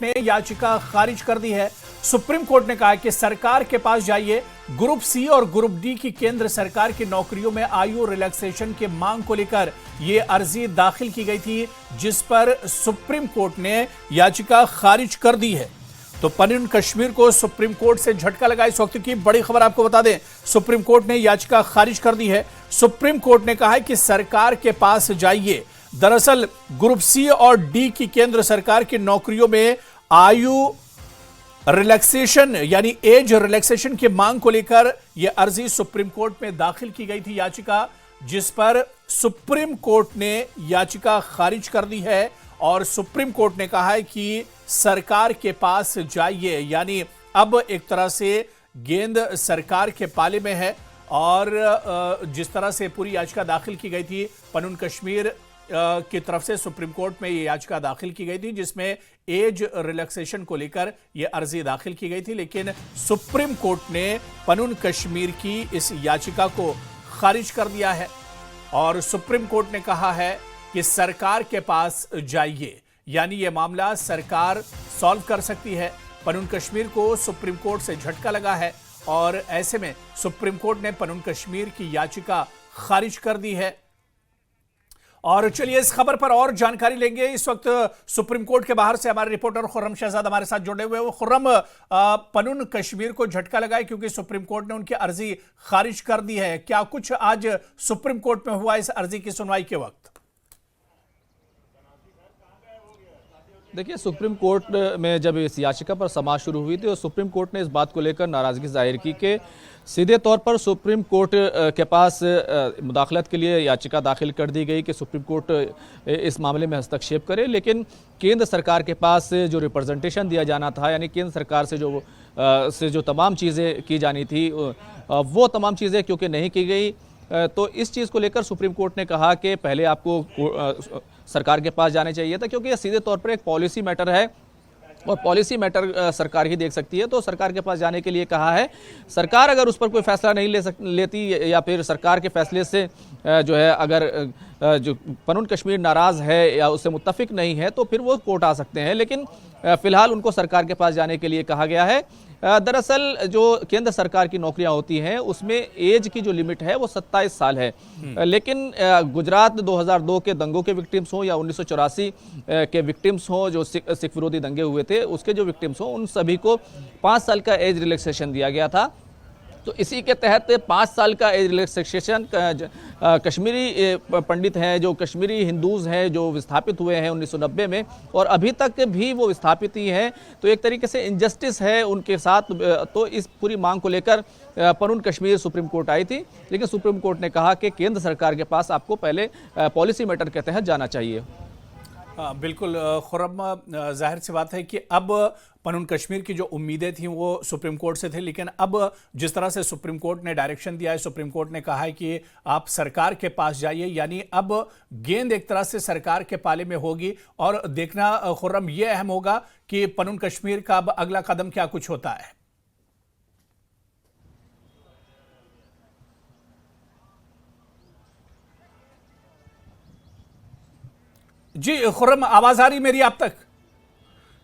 ने याचिका खारिज कर दी है। सुप्रीम कोर्ट ने कहा कि सरकार के पास जाइए। ग्रुप सी और ग्रुप डी की केंद्र सरकार की नौकरियों में आयु रिलैक्सेशन की मांग को लेकर यह अर्जी दाखिल की गई थी, जिस पर सुप्रीम कोर्ट ने याचिका खारिज कर दी है। तो पनून कश्मीर को सुप्रीम कोर्ट से झटका लगा। इस वक्त की बड़ी खबर आपको बता दें, सुप्रीम कोर्ट ने याचिका खारिज कर दी है। सुप्रीम कोर्ट ने कहा है कि सरकार के पास जाइए। दरअसल ग्रुप सी और डी की केंद्र सरकार की नौकरियों में आयु रिलैक्सेशन यानी एज रिलैक्सेशन की मांग को लेकर यह अर्जी सुप्रीम कोर्ट में दाखिल की गई थी याचिका, जिस पर सुप्रीम कोर्ट ने याचिका खारिज कर दी है। और सुप्रीम कोर्ट ने कहा है कि सरकार के पास जाइए, यानी अब एक तरह से गेंद सरकार के पाले में है। और जिस तरह से पूरी याचिका दाखिल की गई थी पनून कश्मीर की तरफ से सुप्रीम कोर्ट में यह याचिका दाखिल की गई थी, जिसमें एज रिलैक्सेशन को लेकर यह अर्जी दाखिल की गई थी, लेकिन सुप्रीम कोर्ट ने पनून कश्मीर की इस याचिका को खारिज कर दिया है। और सुप्रीम कोर्ट ने कहा है कि सरकार के पास जाइए, यानी यह मामला सरकार सॉल्व कर सकती है। पनून कश्मीर को सुप्रीम कोर्ट से झटका लगा है और ऐसे में सुप्रीम कोर्ट ने पनून कश्मीर की याचिका खारिज कर दी है। और चलिए इस खबर पर और जानकारी लेंगे। इस वक्त सुप्रीम कोर्ट के बाहर से हमारे रिपोर्टर खुर्रम शहजाद हमारे साथ जुड़े हुए हैं। खुर्रम, पनून कश्मीर को झटका लगा है क्योंकि सुप्रीम कोर्ट ने उनकी अर्जी खारिज कर दी है। क्या कुछ आज सुप्रीम कोर्ट में हुआ इस अर्जी की सुनवाई के वक्त? देखिए, सुप्रीम कोर्ट में जब इस याचिका पर समाअत शुरू हुई थी और सुप्रीम कोर्ट ने इस बात को लेकर नाराजगी जाहिर की कि सीधे तौर पर सुप्रीम कोर्ट के पास मुदाखलत के लिए याचिका दाखिल कर दी गई कि सुप्रीम कोर्ट इस मामले में हस्तक्षेप करे, लेकिन केंद्र सरकार के पास जो रिप्रेजेंटेशन दिया जाना था, यानी केंद्र सरकार से जो तमाम चीज़ें की जानी थी वो तमाम चीज़ें क्योंकि नहीं की गई, तो इस चीज़ को लेकर सुप्रीम कोर्ट ने कहा कि पहले आपको सरकार के पास जाना चाहिए था, क्योंकि यह सीधे तौर पर एक पॉलिसी मैटर है और पॉलिसी मैटर सरकार ही देख सकती है। तो सरकार के पास जाने के लिए कहा है। सरकार अगर उस पर कोई फैसला नहीं लेती या फिर सरकार के फैसले से जो है अगर जो पनून कश्मीर नाराज़ है या उससे मुत्तफिक नहीं है तो फिर वो कोर्ट आ सकते हैं, लेकिन फिलहाल उनको सरकार के पास जाने के लिए कहा गया है। दरअसल जो केंद्र सरकार की नौकरियां होती हैं उसमें एज की जो लिमिट है वो 27 साल है, लेकिन गुजरात 2002 के दंगों के विक्टिम्स हों या 1984 के विक्टिम्स हों जो सिख विरोधी दंगे हुए थे उसके जो विक्टिम्स हों, उन सभी को 5 साल का एज रिलैक्सेशन दिया गया था। तो इसी के तहत 5 साल का एज रिलैक्सेशन कश्मीरी पंडित हैं, जो कश्मीरी हिंदूज़ हैं जो विस्थापित हुए हैं 1990 में और अभी तक भी वो विस्थापित ही हैं, तो एक तरीके से इनजस्टिस है उनके साथ। तो इस पूरी मांग को लेकर पनून कश्मीर सुप्रीम कोर्ट आई थी, लेकिन सुप्रीम कोर्ट ने कहा कि केंद्र सरकार के पास आपको पहले पॉलिसी मैटर के तहत जाना चाहिए। बिल्कुल खुर्रम, जाहिर सी बात है कि अब पनून कश्मीर की जो उम्मीदें थी वो सुप्रीम कोर्ट से थी, लेकिन अब जिस तरह से सुप्रीम कोर्ट ने डायरेक्शन दिया है, सुप्रीम कोर्ट ने कहा है कि आप सरकार के पास जाइए, यानी अब गेंद एक तरह से सरकार के पाले में होगी। और देखना खुर्रम ये अहम होगा कि पनून कश्मीर का अब अगला कदम क्या कुछ होता है। जी खुर्रम, आवाज आ रही मेरी आप तक?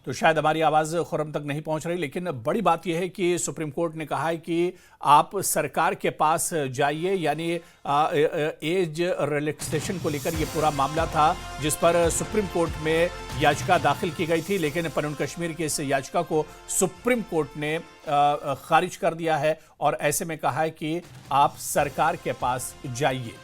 तो शायद हमारी आवाज खुर्रम तक नहीं पहुंच रही, लेकिन बड़ी बात यह है कि सुप्रीम कोर्ट ने कहा है कि आप सरकार के पास जाइए, यानी एज रिलैक्सेशन को लेकर यह पूरा मामला था जिस पर सुप्रीम कोर्ट में याचिका दाखिल की गई थी, लेकिन पनून कश्मीर की इस याचिका को सुप्रीम कोर्ट ने खारिज कर दिया है और ऐसे में कहा है कि आप सरकार के पास जाइए।